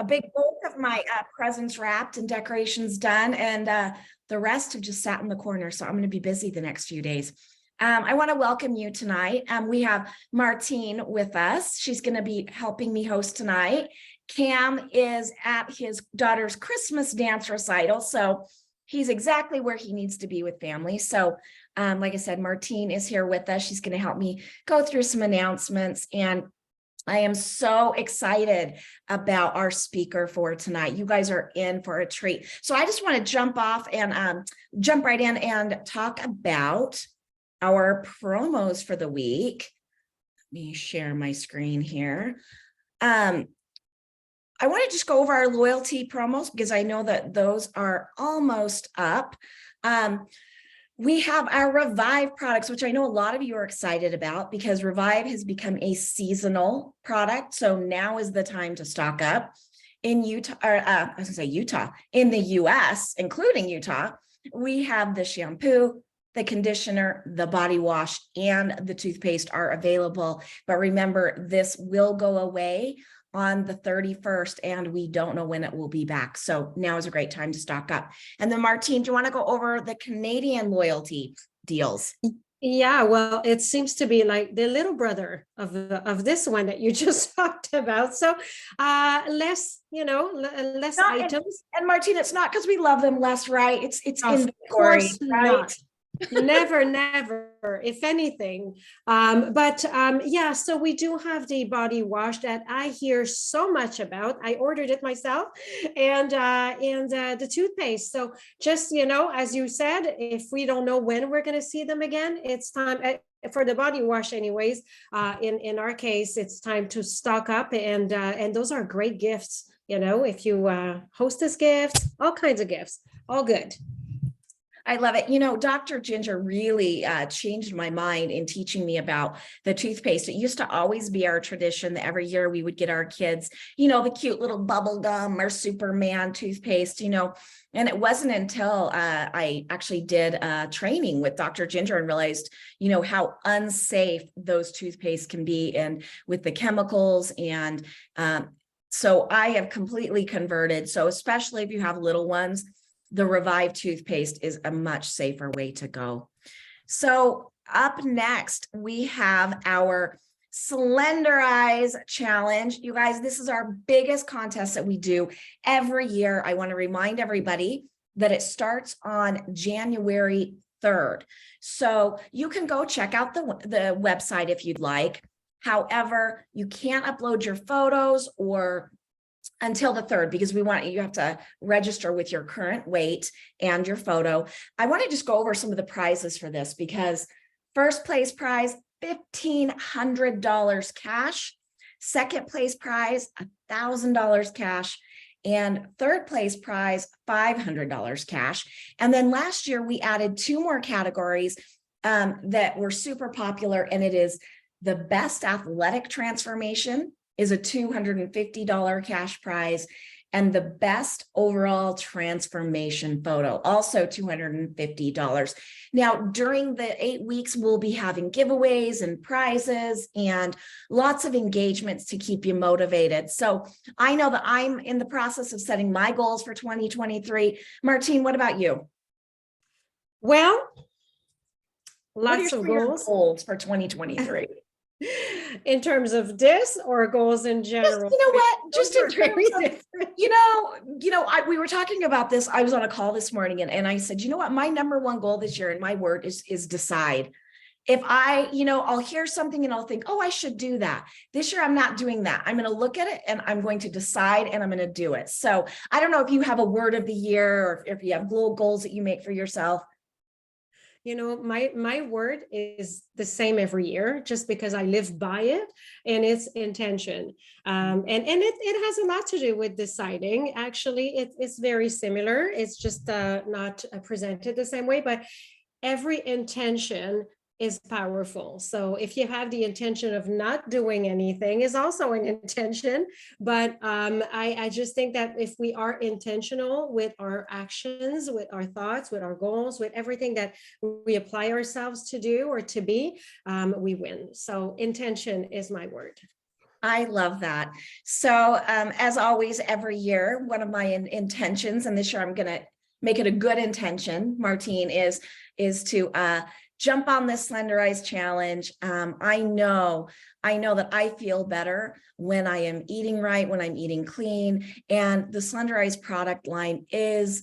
a big bulk of my presents wrapped and decorations done, and the rest have just sat in the corner. So I'm going to be busy the next few days. I want to welcome you tonight. We have Martine with us. She's going to be helping me host tonight. Cam is at his daughter's Christmas dance recital, so he's exactly where he needs to be with family. So like I said, Martine is here with us. She's going to help me go through some announcements, and I am so excited about our speaker for tonight. You guys are in for a treat. So I just want to jump off and jump right in and talk about our promos for the week. Let me share my screen here. I want to just go over our loyalty promos because I know that those are almost up. We have our Revive products, which I know a lot of you are excited about because Revive has become a seasonal product. So now is the time to stock up. In Utah, in the US, including Utah, we have the shampoo, the conditioner, the body wash, and the toothpaste are available. But remember, this will go away on the 31st, and we don't know when it will be back. So now is a great time to stock up. And then Martine, do you want to go over the Canadian loyalty deals? Yeah, well, it seems to be like the little brother of this one that you just talked about. So less, less items. And Martine, it's not because we love them less, right? It's inventory, right? Never, if anything. Yeah, so we do have the body wash that I hear so much about. I ordered it myself, and the toothpaste. So just, as you said, if we don't know when we're going to see them again, it's time for the body wash anyways. In our case, it's time to stock up, and those are great gifts. If you hostess gifts, all kinds of gifts, all good. I love it. Dr. Ginger really changed my mind in teaching me about the toothpaste. It used to always be our tradition that every year we would get our kids, the cute little bubble gum or Superman toothpaste, and it wasn't until I actually did training with Dr. Ginger and realized, how unsafe those toothpastes can be and with the chemicals. And so I have completely converted. So especially if you have little ones, the Revive toothpaste is a much safer way to go. So up next, we have our Slender Eyes Challenge. You guys, this is our biggest contest that we do every year. I want to remind everybody that it starts on January 3rd. So you can go check out the website if you'd like. However, you can't upload your photos or until the 3rd, because you have to register with your current weight and your photo. I want to just go over some of the prizes for this, because first place prize, $1,500 cash, second place prize, $1,000 cash, and third place prize, $500 cash. And then last year we added 2 more categories that were super popular, and it is the best athletic transformation is a $250 cash prize, and the best overall transformation photo, also $250. Now, during the 8 weeks, we'll be having giveaways and prizes and lots of engagements to keep you motivated. So I know that I'm in the process of setting my goals for 2023. Martine, what about you? Well, lots of goals for 2023. In terms of this or goals in general? Just in terms of, we were talking about this. I was on a call this morning and I said, my number one goal this year, and my word is decide. If I'll hear something and I'll think, oh, I should do that. This year, I'm not doing that. I'm going to look at it and I'm going to decide and I'm going to do it. So I don't know if you have a word of the year or if you have little goals that you make for yourself. My word is the same every year, just because I live by it, and it's intention. And it has a lot to do with deciding. Actually, it's very similar. It's just not presented the same way, but every intention is powerful. So if you have the intention of not doing anything is also an intention. But I just think that if we are intentional with our actions, with our thoughts, with our goals, with everything that we apply ourselves to do or to be, we win. So intention is my word. I love that. So as always, every year, one of my intentions, and this year I'm going to make it a good intention, Martine, is to jump on this Slenderize challenge. I know that I feel better when I am eating right, when I'm eating clean. And the Slenderize product line it's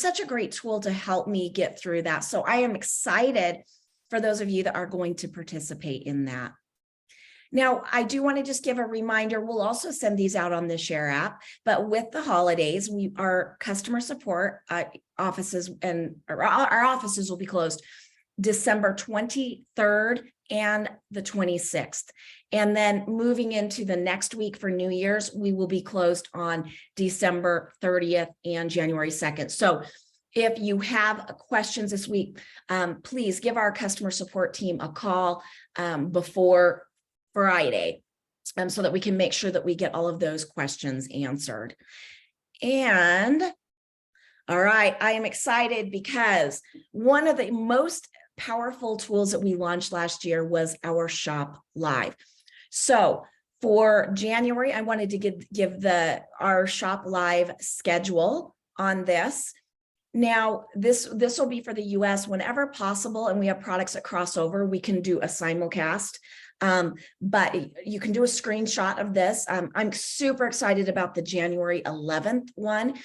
such a great tool to help me get through that. So I am excited for those of you that are going to participate in that. Now, I do want to just give a reminder, we'll also send these out on the Share app, but with the holidays, our customer support offices and our offices will be closed December 23rd and the 26th. And then moving into the next week for New Year's, we will be closed on December 30th and January 2nd. So if you have questions this week, please give our customer support team a call before Friday, so that we can make sure that we get all of those questions answered. And all right, I am excited because one of the most powerful tools that we launched last year was our Shop Live. So for January, I wanted to give our Shop Live schedule on this. Now, this will be for the US whenever possible, and we have products that cross over. We can do a simulcast. But you can do a screenshot of this. I'm super excited about the January 11th one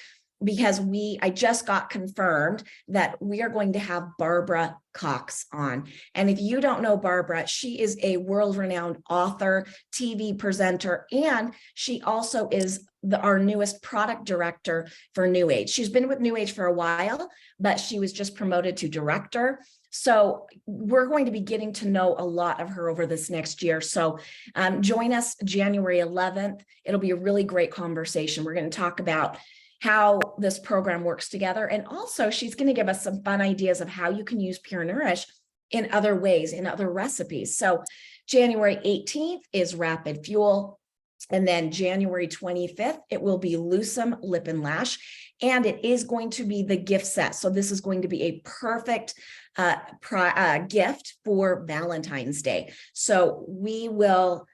because I just got confirmed that we are going to have Barbara Cox on. And if you don't know Barbara, she is a world-renowned author, TV presenter, and she also is our newest product director for New Age. She's been with New Age for a while, but she was just promoted to director. So we're going to be getting to know a lot of her over this next year. So join us January 11th. It'll be a really great conversation. We're going to talk about how this program works together. And also she's going to give us some fun ideas of how you can use Pure Nourish in other ways, in other recipes. So January 18th is Rapid Fuel. And then January 25th, it will be Loosen Lip and Lash. And it is going to be the gift set. So this is going to be a perfect gift for Valentine's Day. So we will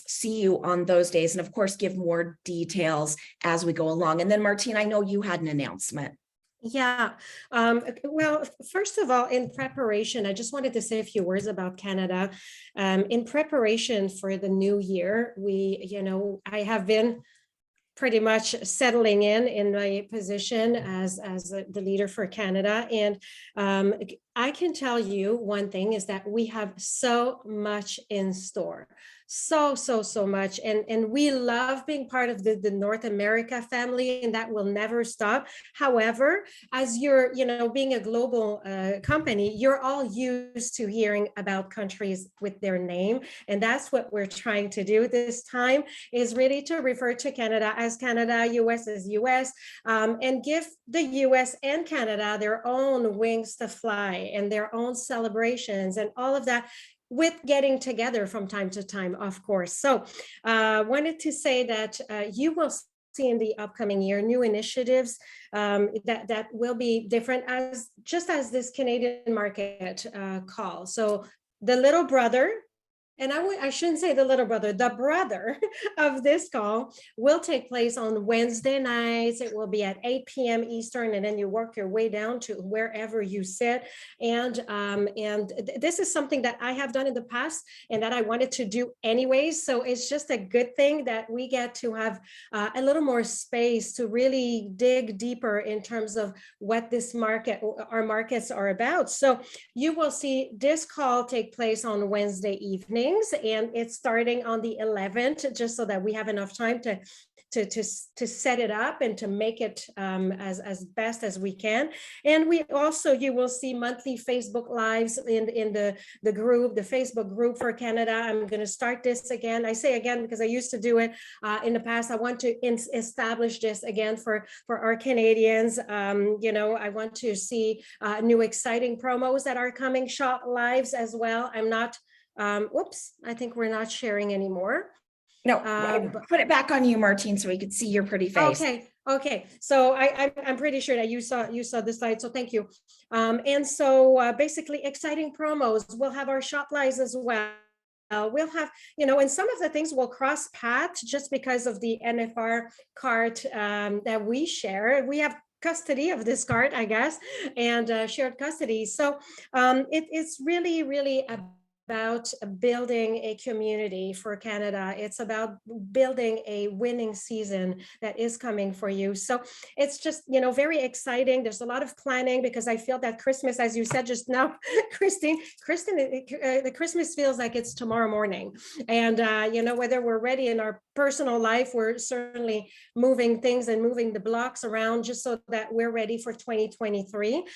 see you on those days, and of course, give more details as we go along. And then Martine, I know you had an announcement. Yeah. Well, first of all, in preparation, I just wanted to say a few words about Canada. In preparation for the new year, I have been pretty much settling in my position as the leader for Canada. And I can tell you one thing is that we have so much in store. So much. And we love being part of the North America family, and that will never stop. However, as you're, being a global company, you're all used to hearing about countries with their name. And that's what we're trying to do this time, is really to refer to Canada as Canada, US as US, and give the US and Canada their own wings to fly and their own celebrations and all of that, with getting together from time to time, of course. So wanted to say that you will see in the upcoming year new initiatives that will be different as this Canadian market call. So the little brother, and I shouldn't say the little brother, the brother of this call will take place on Wednesday nights. It will be at 8 p.m. Eastern, and then you work your way down to wherever you sit. And this is something that I have done in the past and that I wanted to do anyways. So it's just a good thing that we get to have a little more space to really dig deeper in terms of what our markets are about. So you will see this call take place on Wednesday evening. And it's starting on the 11th, just so that we have enough time to set it up and to make it as best as we can. And you will see monthly Facebook Lives in the group, the Facebook group for Canada. I'm going to start this again. I say again because I used to do it in the past. I want to establish this again for our Canadians. I want to see new exciting promos that are coming, Shop Lives as well. I'm not I think we're not sharing anymore. No, put it back on you, Martine, so we could see your pretty face. Okay. So I'm pretty sure that you saw the slide. So thank you. And so basically, exciting promos. We'll have our Shop Lives as well. We'll have, and some of the things will cross paths just because of the NFR card that we share. We have custody of this card, I guess, and shared custody. So it's really, really about building a community for Canada. It's about building a winning season that is coming for you. So it's just, very exciting. There's a lot of planning because I feel that Christmas, as you said just now, Kristine, the Christmas feels like it's tomorrow morning. And, whether we're ready in our personal life, we're certainly moving things and moving the blocks around just so that we're ready for 2023.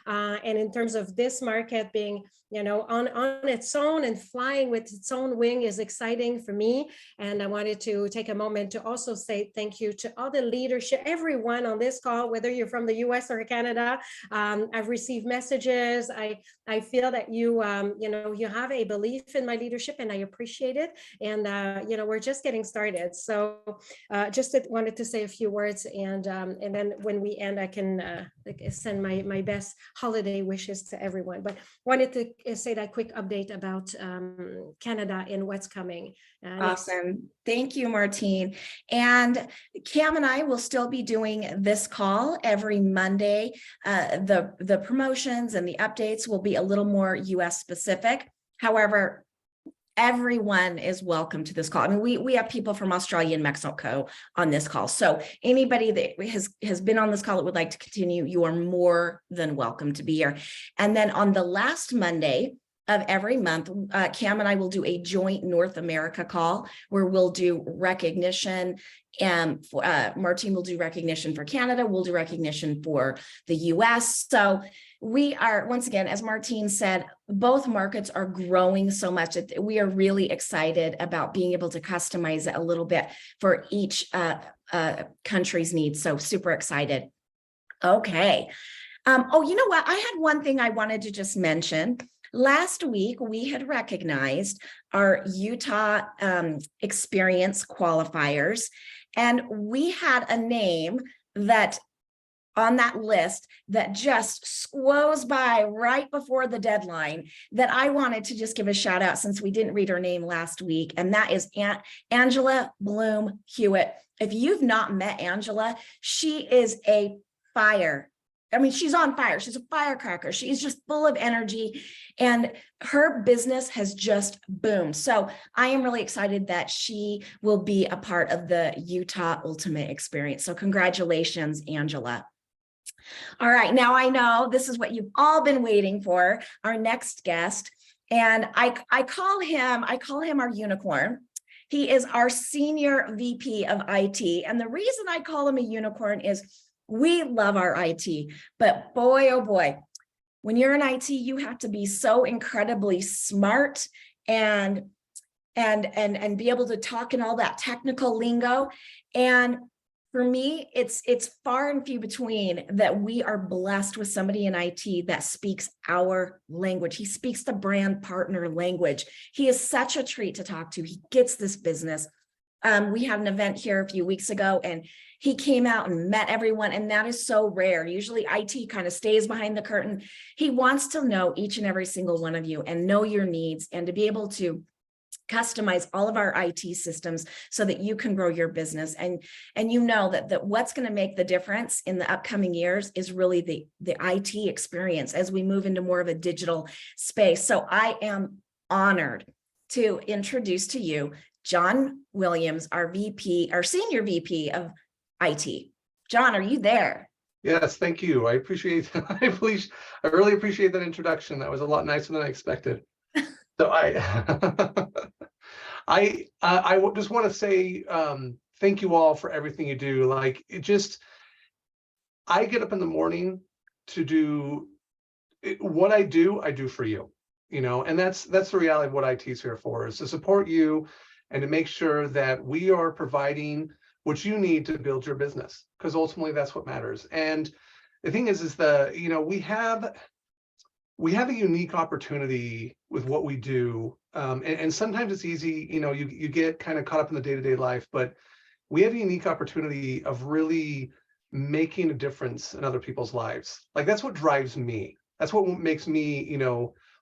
And in terms of this market being, on its own and flying with its own wing is exciting for me. And I wanted to take a moment to also say thank you to all the leadership, everyone on this call, whether you're from the US or Canada. I've received messages. I feel that you have a belief in my leadership, and I appreciate it. And, we're just getting started. So just wanted to say a few words, and then when we end, I can send my best holiday wishes to everyone. But wanted to say that quick update about Canada and what's coming. Awesome. Thank you, Martine. And Cam and I will still be doing this call every Monday. The promotions and the updates will be a little more US specific. However, everyone is welcome to this call. I mean, we have people from Australia and Mexico on this call. So anybody that has been on this call that would like to continue, you are more than welcome to be here. And then on the last Monday of every month, Cam and I will do a joint North America call where we'll do recognition, and Martine will do recognition for Canada. We'll do recognition for the US. So we are, once again, as Martine said, both markets are growing so much that we are really excited about being able to customize it a little bit for each country's needs. So super excited. Okay. Oh, you know what? I had one thing I wanted to just mention. Last week, we had recognized our Utah experience qualifiers, and we had a name that on that list that just squoze by right before the deadline that I wanted to just give a shout out since we didn't read her name last week. And that is Angela Bloom Hewitt. If you've not met Angela, she is a fire. I mean, she's on fire. She's a firecracker. She's just full of energy, and her business has just boomed. So I am really excited that she will be a part of the Utah Ultimate Experience. So congratulations, Angela. All right, now I know this is what you've all been waiting for, our next guest. And I call him our unicorn. He is our senior VP of IT. And the reason I call him a unicorn is we love our IT, but boy, oh boy, when you're in IT, you have to be so incredibly smart and be able to talk in all that technical lingo. And for me, it's far and few between that we are blessed with somebody in IT that speaks our language. He speaks the brand partner language. He is such a treat to talk to. He gets this business. We had an event here a few weeks ago, and he came out and met everyone, and that is so rare. Usually IT kind of stays behind the curtain. He wants to know each and every single one of you and know your needs, and to be able to customize all of our IT systems so that you can grow your business. And you know that what's going to make the difference in the upcoming years is really the IT experience as we move into more of a digital space. So I am honored to introduce to you John Williams, our senior VP of IT. John, are you there? Yes, thank you. I appreciate I really appreciate that introduction. That was a lot nicer than I expected. So I just want to say thank you all for everything you do. Like, I get up in the morning to do what I do for you, and that's the reality of what IT is here for, is to support you and to make sure that we are providing what you need to build your business, because ultimately that's what matters. And the thing is we have a unique opportunity with what we do. And sometimes it's easy, you get kind of caught up in the day-to-day life, but we have a unique opportunity of really making a difference in other people's lives. Like, that's what drives me. That's what makes me,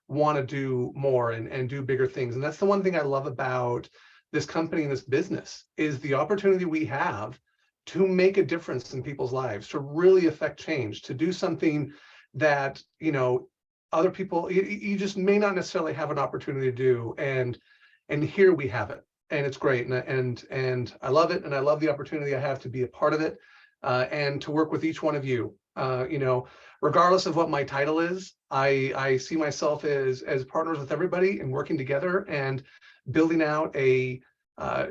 want to do more and do bigger things. And that's the one thing I love about this company and this business, is the opportunity we have to make a difference in people's lives, to really affect change, to do something that, you know, other people, you just may not necessarily have an opportunity to do. And here we have it, and it's great. And I love it. And I love the opportunity I have to be a part of it, and to work with each one of you. You know, regardless of what my title is, I see myself as partners with everybody and working together and building out a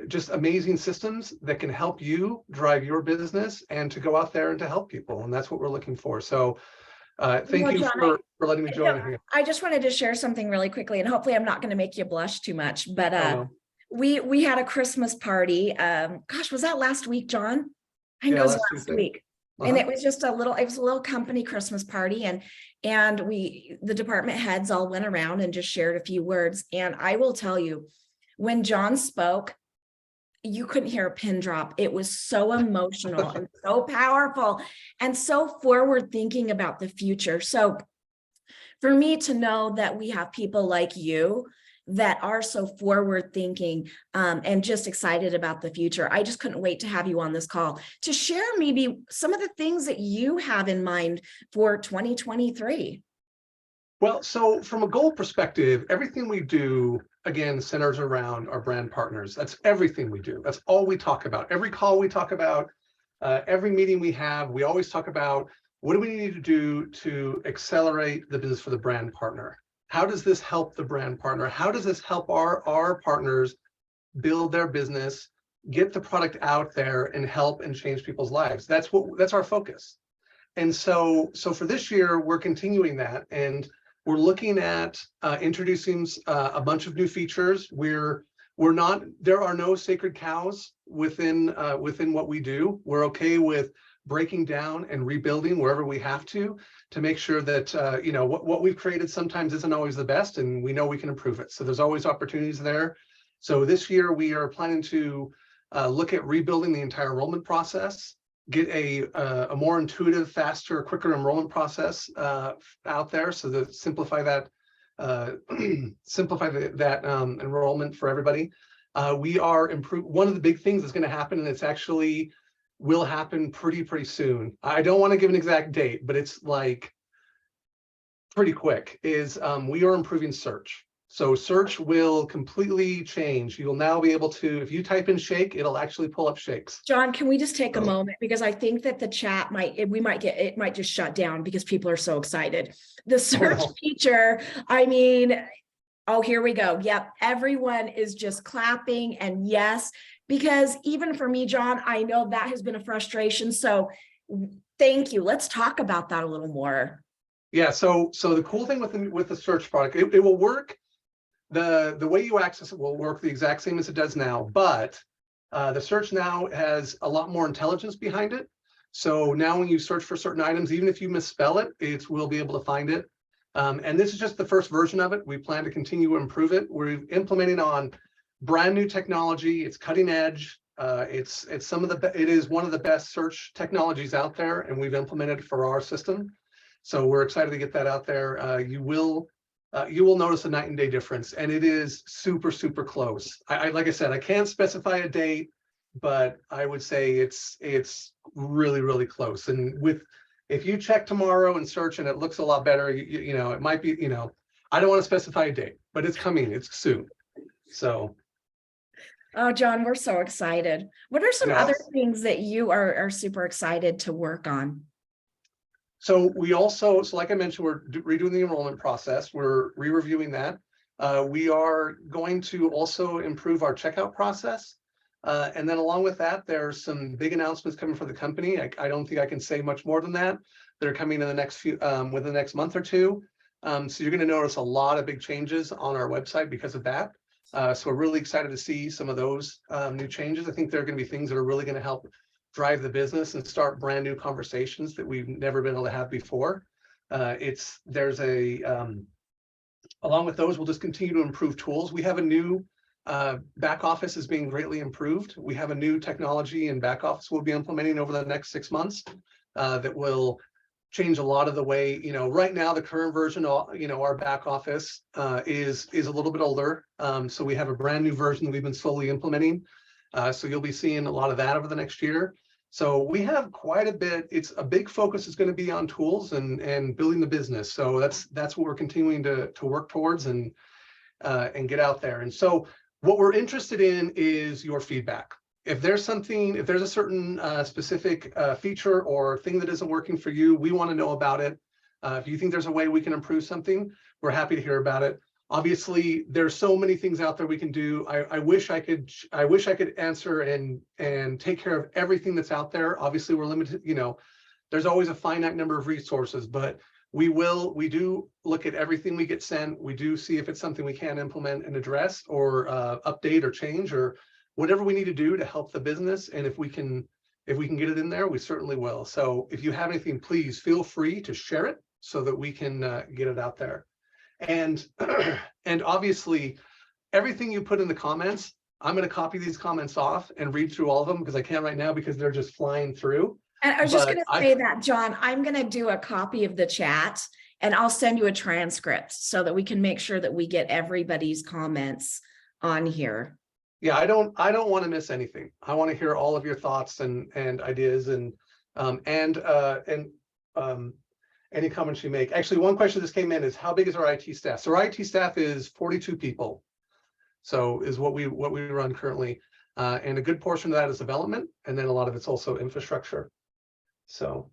just amazing systems that can help you drive your business and to go out there and to help people. And that's what we're looking for. So thank you, John, for letting me join here. I just wanted to share something really quickly, and hopefully I'm not going to make you blush too much, but Oh, we had a Christmas party. Gosh, was that last week, John? I think Yeah, it was last last Tuesday. week. And it was just it was a little company Christmas party, and the department heads all went around and just shared a few words. And I will tell you, when John spoke, you couldn't hear a pin drop. It was so emotional and so powerful and so forward thinking about the future. So for me to know that we have people like you that are so forward thinking and just excited about the future, I just couldn't wait to have you on this call to share maybe some of the things that you have in mind for 2023. Well, so from a goal perspective, everything we do, again, centers around our brand partners. That's everything we do. That's all we talk about. Every call we talk about, every meeting we have, we always talk about, what do we need to do to accelerate the business for the brand partner? How does this help the brand partner? How does this help our partners build their business, get the product out there, and help and change people's lives? That's our focus. And so for this year, we're continuing that, and we're looking at introducing a bunch of new features. There are no sacred cows within what we do. We're okay with breaking down and rebuilding wherever we have to make sure that you know, what we've created sometimes isn't always the best, and we know we can improve it. So there's always opportunities there. So this year we are planning to look at rebuilding the entire enrollment process, get a more intuitive, faster, quicker enrollment process out there, so to simplify that enrollment for everybody. We are one of the big things that's going to happen, and it's actually will happen pretty soon. I don't want to give an exact date, but it's like pretty quick, is we are improving search. So search will completely change. You'll now be able to, if you type in shake, it'll actually pull up shakes. John, can we just take a moment, because I think that the chat might just shut down because people are so excited. The search feature, I mean, oh, here we go. Yep, everyone is just clapping, and yes, because even for me, John, I know that has been a frustration. So thank you. Let's talk about that a little more. Yeah, so the cool thing with the search product, it will work. The way you access it will work the exact same as it does now, but the search now has a lot more intelligence behind it. So now when you search for certain items, even if you misspell it, we'll be able to find it. And this is just the first version of it. We plan to continue to improve it. We're implementing on brand new technology. It's cutting edge. It is one of the best search technologies out there, and we've implemented it for our system. So we're excited to get that out there. You will notice a night and day difference, and it is super close. Like I said, I can't specify a date, but I would say it's really close. And if you check tomorrow and search and it looks a lot better, you know, it might be, you know, I don't want to specify a date, but it's coming. It's soon. So. Oh, John, we're so excited. What are some other things that you are super excited to work on? So like I mentioned, we're redoing the enrollment process. We're re-reviewing that. We are going to also improve our checkout process. And then along with that, there's some big announcements coming from the company. I don't think I can say much more than that. They're coming in the next within the next month or two. So you're going to notice a lot of big changes on our website because of that. So we're really excited to see some of those new changes. I think they're going to be things that are really going to help drive the business and start brand new conversations that we've never been able to have before. Along with those, we'll just continue to improve tools. We have a new back office is being greatly improved. We have a new technology and back office we'll be implementing over the next 6 months that will change a lot of the way, right now, the current version of, our back office is a little bit older. So we have a brand new version that we've been slowly implementing. So you'll be seeing a lot of that over the next year. So we have quite a bit. It's a big focus is going to be on tools and building the business. So that's what we're continuing to work towards and get out there. And so what we're interested in is your feedback. If there's a certain specific feature or thing that isn't working for you, we want to know about it. If you think there's a way we can improve something, we're happy to hear about it. Obviously, there's so many things out there we can do. I wish I could answer and take care of everything that's out there. Obviously, we're limited, there's always a finite number of resources, but we do look at everything we get sent. We do see if it's something we can implement and address or update or change or whatever we need to do to help the business. And if we can get it in there, we certainly will. So if you have anything, please feel free to share it so that we can get it out there. And obviously everything you put in the comments, I'm going to copy these comments off and read through all of them because I can't right now because they're just flying through. And I was just going to say that, John, I'm going to do a copy of the chat and I'll send you a transcript so that we can make sure that we get everybody's comments on here. Yeah, I don't want to miss anything. I want to hear all of your thoughts and ideas and any comments you make. Actually, one question that came in is how big is our IT staff? So our IT staff is 42 people. So is what we run currently. And a good portion of that is development. And then a lot of it's also infrastructure. So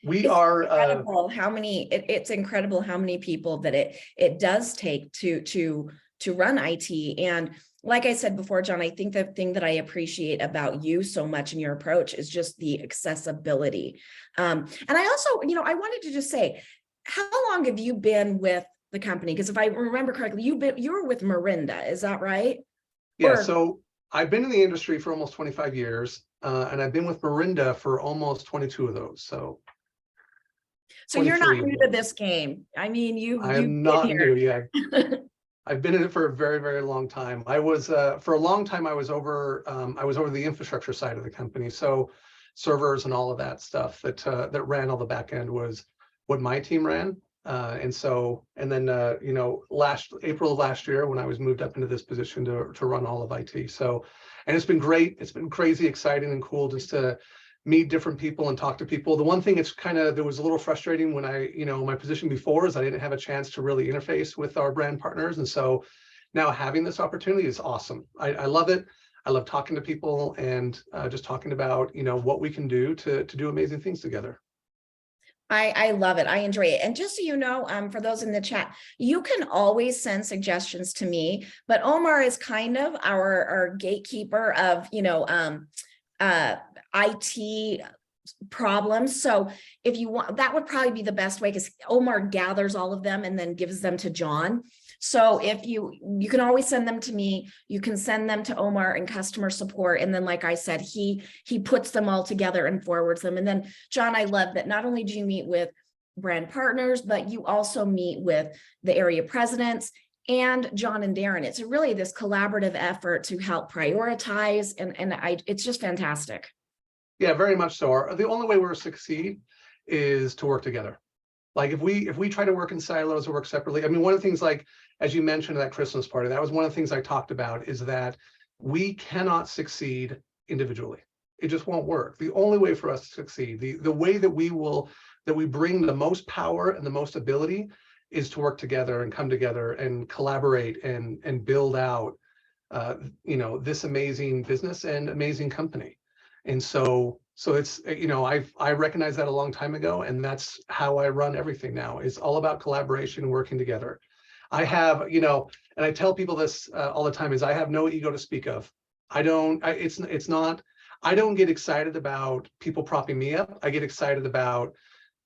we are incredible how many it's incredible how many people that it does take to run IT. And like I said before, John, I think the thing that I appreciate about you so much in your approach is just the accessibility. And I also, I wanted to just say, how long have you been with the company? Because if I remember correctly, you were with Mirinda, is that right? Yeah, so I've been in the industry for almost 25 years, and I've been with Mirinda for almost 22 of those. So you're not new to this game. I mean, I'm not new, yeah. I've been in it for a very, very long time. I was for a long time I was over the infrastructure side of the company. So servers and all of that stuff that ran all the back end was what my team ran. And then April of last year when I was moved up into this position to run all of IT. So, and it's been great. It's been crazy, exciting, and cool just to meet different people and talk to people. The one thing that was a little frustrating when my position before is I didn't have a chance to really interface with our brand partners. And so now having this opportunity is awesome. I love it. I love talking to people and just talking about, what we can do to do amazing things together. I love it. I enjoy it. And just so you know, for those in the chat, you can always send suggestions to me, but Omar is kind of our gatekeeper of, IT problems. So if you want, that would probably be the best way because Omar gathers all of them and then gives them to John. So if you can always send them to me, you can send them to Omar in customer support. And then, like I said, he puts them all together and forwards them. And then, John, I love that not only do you meet with brand partners, but you also meet with the area presidents and John and Darren. It's really this collaborative effort to help prioritize. And it's just fantastic. Yeah, very much so. The only way we'll succeed is to work together. Like if we try to work in silos or work separately, I mean, one of the things, like, as you mentioned at that Christmas party, that was one of the things I talked about is that we cannot succeed individually. It just won't work. The only way for us to succeed, the way that we bring the most power and the most ability is to work together and come together and collaborate and build out, this amazing business and amazing company. And so it's, I recognized that a long time ago, and that's how I run everything now. It's all about collaboration and working together. I have, and I tell people this all the time, is I have no ego to speak of. I don't get excited about people propping me up. I get excited about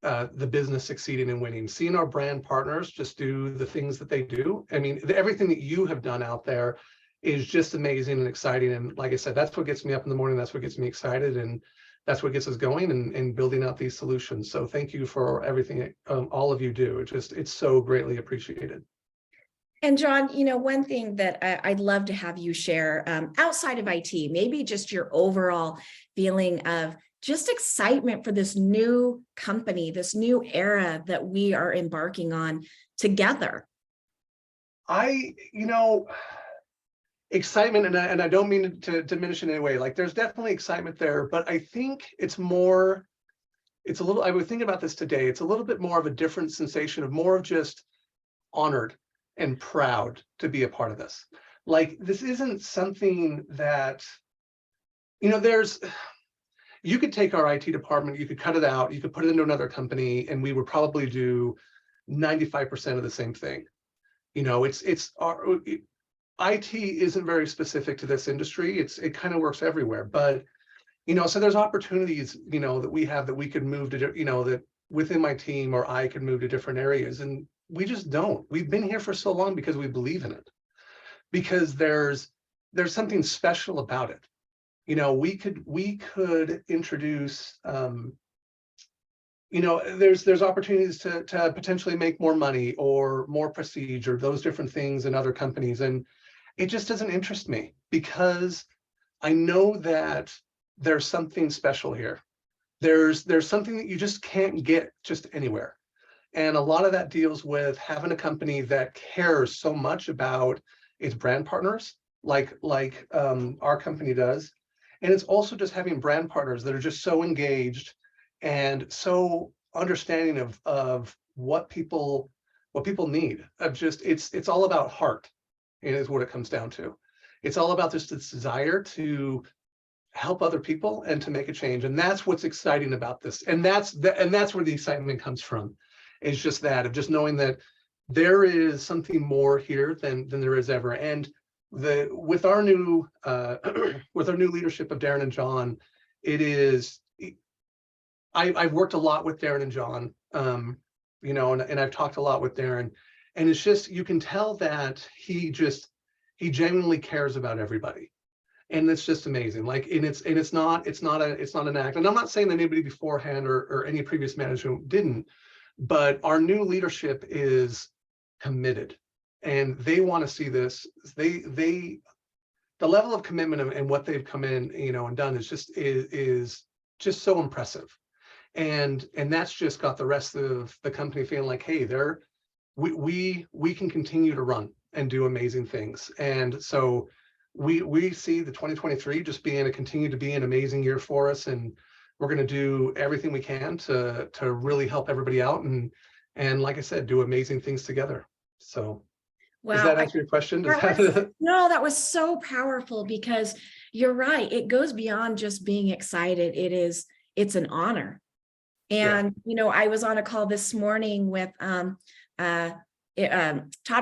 the business succeeding and winning, seeing our brand partners just do the things that they do. I mean, everything that you have done out there is just amazing and exciting. And like I said, that's what gets me up in the morning. That's what gets me excited. And that's what gets us going and building out these solutions. So thank you for everything all of you do. It's so greatly appreciated. And John, one thing that I'd love to have you share outside of IT, maybe just your overall feeling of just excitement for this new company, this new era that we are embarking on together. Excitement, and I don't mean to diminish in any way. Like, there's definitely excitement there, but I think it's a little, I was thinking about this today. It's a little bit more of a different sensation of more of just honored and proud to be a part of this. Like, this isn't something that, you could take our IT department, you could cut it out, you could put it into another company, and we would probably do 95% of the same thing. IT isn't very specific to this industry. It kind of works everywhere, but so there's opportunities, that we have that we could move to, that within my team or I could move to different areas, and we just don't. We've been here for so long because we believe in it, because there's something special about it. We could introduce, there's opportunities to potentially make more money or more prestige or those different things in other companies, and it just doesn't interest me, because I know that there's something special here. There's something that you just can't get just anywhere. And a lot of that deals with having a company that cares so much about its brand partners, like our company does. And it's also just having brand partners that are just so engaged and so understanding of what people need. It's all about heart, is what it comes down to. It's all about this desire to help other people and to make a change. And that's what's exciting about this. And that's where the excitement comes from. It's just that of just knowing that there is something more here than there is ever. And with our new leadership of Darren and John, I've worked a lot with Darren and John, and I've talked a lot with Darren, and it's just, you can tell that he genuinely cares about everybody. And it's just amazing. Like, and it's not an act. And I'm not saying that anybody beforehand or any previous management didn't, but our new leadership is committed, and they want to see this. The level of commitment and what they've come in, and done is just so impressive. And that's just got the rest of the company feeling like, hey, we can continue to run and do amazing things. And so we see the 2023 just continue to be an amazing year for us, and we're going to do everything we can to really help everybody out and like I said, do amazing things together. So Wow. Does that answer your question? No, that was so powerful, because you're right. It goes beyond just being excited. It's an honor. And, I was on a call this morning with Todd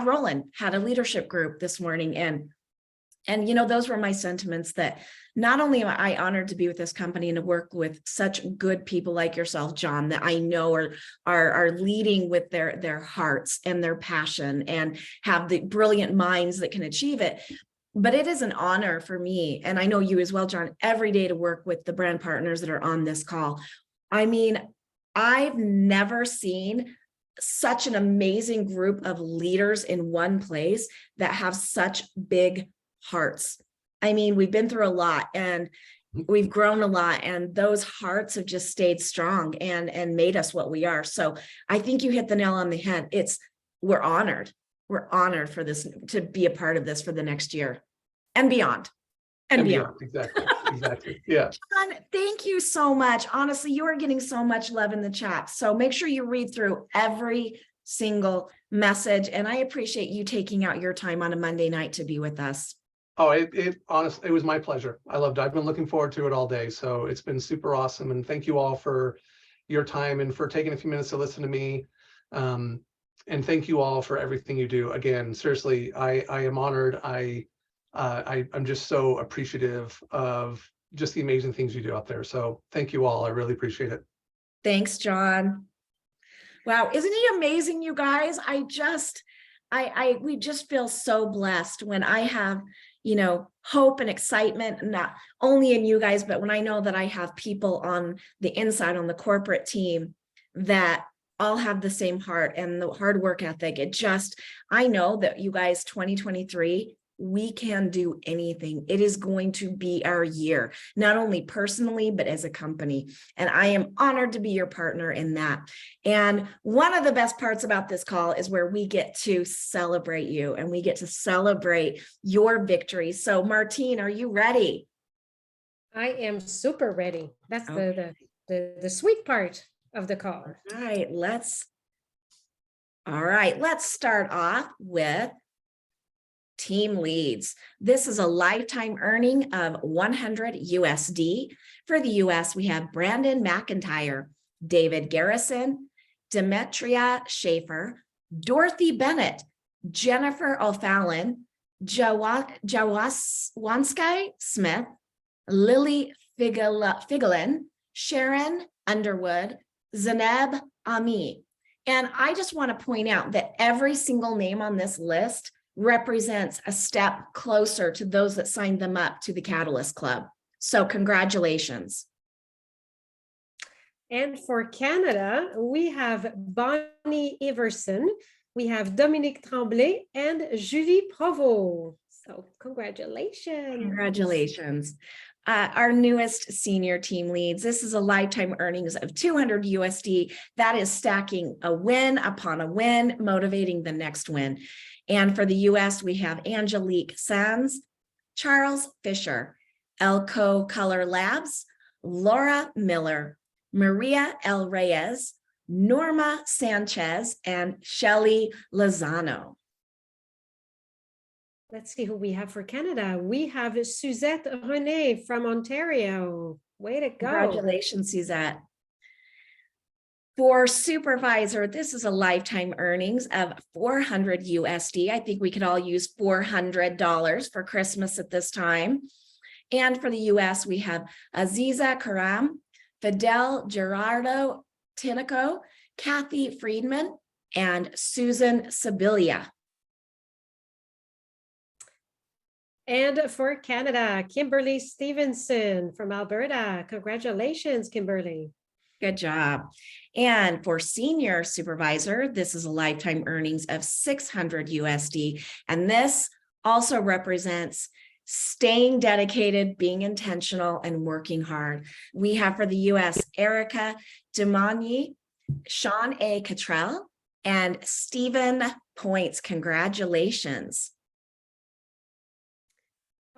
Rowland, had a leadership group this morning. And those were my sentiments, that not only am I honored to be with this company and to work with such good people like yourself, John, that I know are leading with their hearts and their passion and have the brilliant minds that can achieve it. But it is an honor for me, and I know you as well, John, every day to work with the brand partners that are on this call. I mean, I've never seen such an amazing group of leaders in one place that have such big hearts. I mean, we've been through a lot and we've grown a lot, and those hearts have just stayed strong and made us what we are. So I think you hit the nail on the head. We're honored. We're honored for this, to be a part of this for the next year and beyond. And beyond. Exactly. Yeah. John, thank you so much. Honestly, you are getting so much love in the chat. So make sure you read through every single message. And I appreciate you taking out your time on a Monday night to be with us. Oh, honestly, it was my pleasure. I loved it. I've been looking forward to it all day. So it's been super awesome. And thank you all for your time and for taking a few minutes to listen to me. And thank you all for everything you do. Again, seriously, I am honored. I'm just so appreciative of just the amazing things you do out there. So thank you all. I really appreciate it. Thanks, John. Wow. Isn't he amazing, you guys? We just feel so blessed when I have, hope and excitement, not only in you guys, but when I know that I have people on the inside, on the corporate team, that all have the same heart and the hard work ethic. I know that you guys, 2023, we can do anything. It is going to be our year, not only personally, but as a company. And I am honored to be your partner in that. And one of the best parts about this call is where we get to celebrate you and we get to celebrate your victories. So Martine, are you ready? I am super ready. That's Okay. the sweet part of the call. All right, let's start off with team leads. This is a lifetime earning of 100 USD. For the US, we have Brandon McIntyre, David Garrison, Demetria Schaefer, Dorothy Bennett, Jennifer O'Fallon, Jawansky Smith, Lily Figelin, Sharon Underwood, Zaneb Ami. And I just want to point out that every single name on this list represents a step closer to those that signed them up to the Catalyst Club. So congratulations. And for Canada, we have Bonnie Everson, we have Dominique Tremblay, and Julie Provost. So congratulations. Congratulations. Our newest senior team leads. This is a lifetime earnings of 200 USD. That is stacking a win upon a win, motivating the next win. And for the US, we have Angelique Sands, Charles Fisher, Elco Color Labs, Laura Miller, Maria L. Reyes, Norma Sanchez, and Shelly Lozano. Let's see who we have for Canada. We have Suzette René from Ontario. Way to go. Congratulations, Suzette. For supervisor, this is a lifetime earnings of 400 USD. I think we could all use $400 for Christmas at this time. And for the US, we have Aziza Karam, Fidel Gerardo Tinoco, Kathy Friedman, and Susan Sibilia. And for Canada, Kimberly Stevenson from Alberta. Congratulations, Kimberly. Good job. And for senior supervisor, this is a lifetime earnings of 600 USD. And this also represents staying dedicated, being intentional, and working hard. We have for the US, Erica Demani, Sean A. Cottrell, and Stephen Points. Congratulations.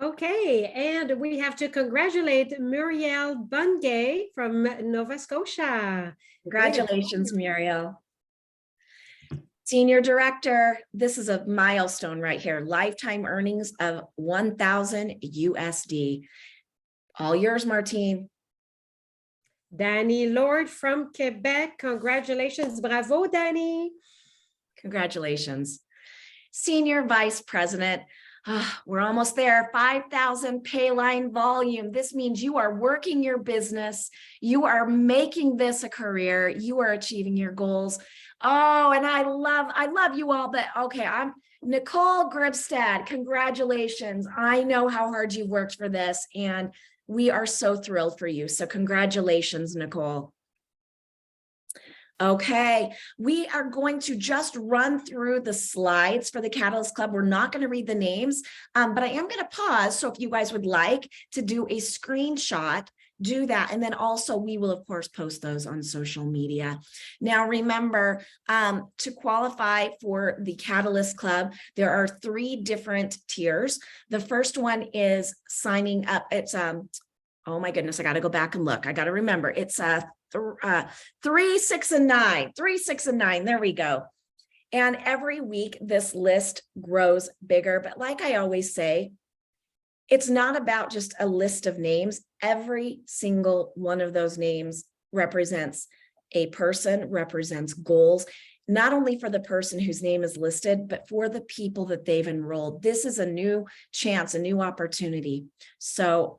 Okay, and we have to congratulate Muriel Bungay from Nova Scotia. Congratulations, Muriel. Senior director, this is a milestone right here. Lifetime earnings of 1,000 USD. All yours, Martine. Danny Lord from Quebec. Congratulations. Bravo, Danny. Congratulations. Senior vice president. We're almost there. 5,000 pay line volume. This means you are working your business. You are making this a career. You are achieving your goals. Oh, and I love you all, but okay, I'm Nicole Gribstad. Congratulations. I know how hard you've worked for this, and we are so thrilled for you. So congratulations, Nicole. Okay, we are going to just run through the slides for the Catalyst Club. We're not going to read the names, but I am going to pause. So if you guys would like to do a screenshot, do that. And then also we will, of course, post those on social media. Now, remember, to qualify for the Catalyst Club, there are 3 different tiers. The first one is signing up. It's, oh my goodness, I got to go back and look. I got to remember. It's 3, 6, and 9. 3, 6, and 9. There we go. And every week this list grows bigger. But like I always say, it's not about just a list of names. Every single one of those names represents a person, represents goals, not only for the person whose name is listed, but for the people that they've enrolled. This is a new chance, a new opportunity. So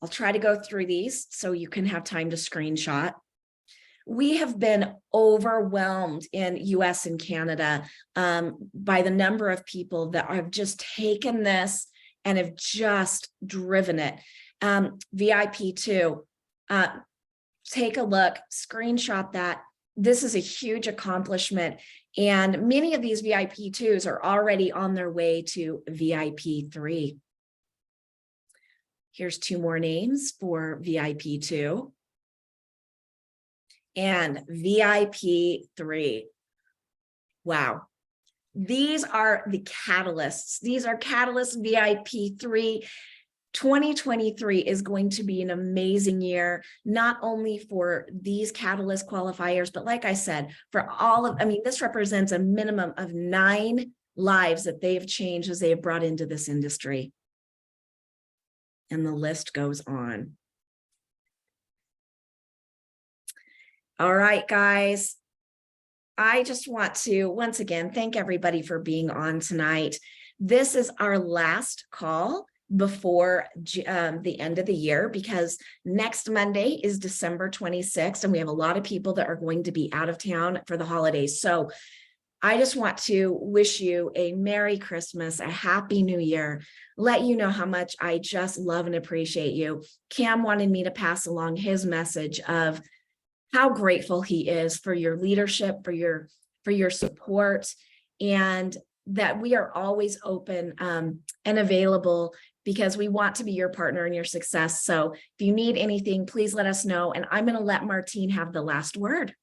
I'll try to go through these so you can have time to screenshot. We have been overwhelmed in US and Canada by the number of people that have just taken this and have just driven it. VIP 2, take a look, screenshot that. This is a huge accomplishment. And many of these VIP 2s are already on their way to VIP 3. Here's 2 more names for VIP 2 and VIP 3. Wow. These are the catalysts. These are catalyst VIP 3. 2023 is going to be an amazing year, not only for these catalyst qualifiers, but like I said, for all of, I mean, this represents a minimum of 9 lives that they've changed as they have brought into this industry. And the list goes on. All right, guys. I just want to, once again, thank everybody for being on tonight. This is our last call before the end of the year, because next Monday is December 26th, and we have a lot of people that are going to be out of town for the holidays. So I just want to wish you a Merry Christmas, a Happy New Year, let you know how much I just love and appreciate you. Cam wanted me to pass along his message of how grateful he is for your leadership, for your support, and that we are always open and available, because we want to be your partner in your success. So if you need anything, please let us know. And I'm going to let Martine have the last word.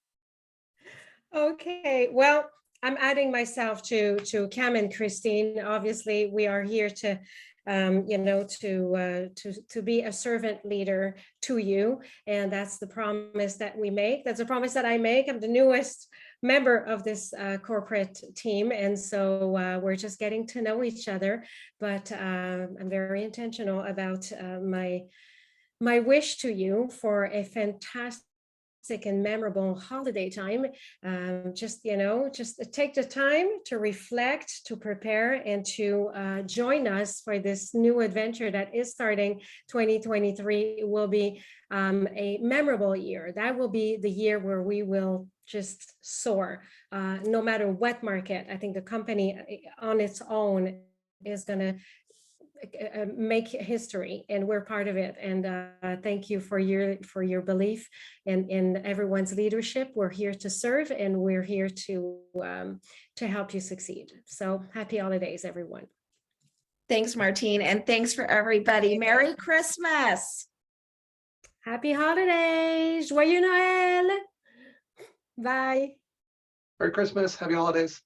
Okay, well, I'm adding myself to Cam and Kristine. Obviously, we are here to to be a servant leader to you, and that's the promise that we make. That's a promise that I make. I'm the newest member of this corporate team, and so we're just getting to know each other. But I'm very intentional about my wish to you for a fantastic and memorable holiday time. Just take the time to reflect, to prepare, and to join us for this new adventure that is starting 2023. It will be a memorable year. That will be the year where we will just soar, no matter what market. I think the company on its own is going to make history, and we're part of it. And thank you for your belief in everyone's leadership. We're here to serve, and we're here to help you succeed. So happy holidays, everyone. Thanks, Martine, and thanks for everybody. Merry Christmas. Happy holidays. Joyeux Noël. Bye. Merry Christmas. Happy holidays.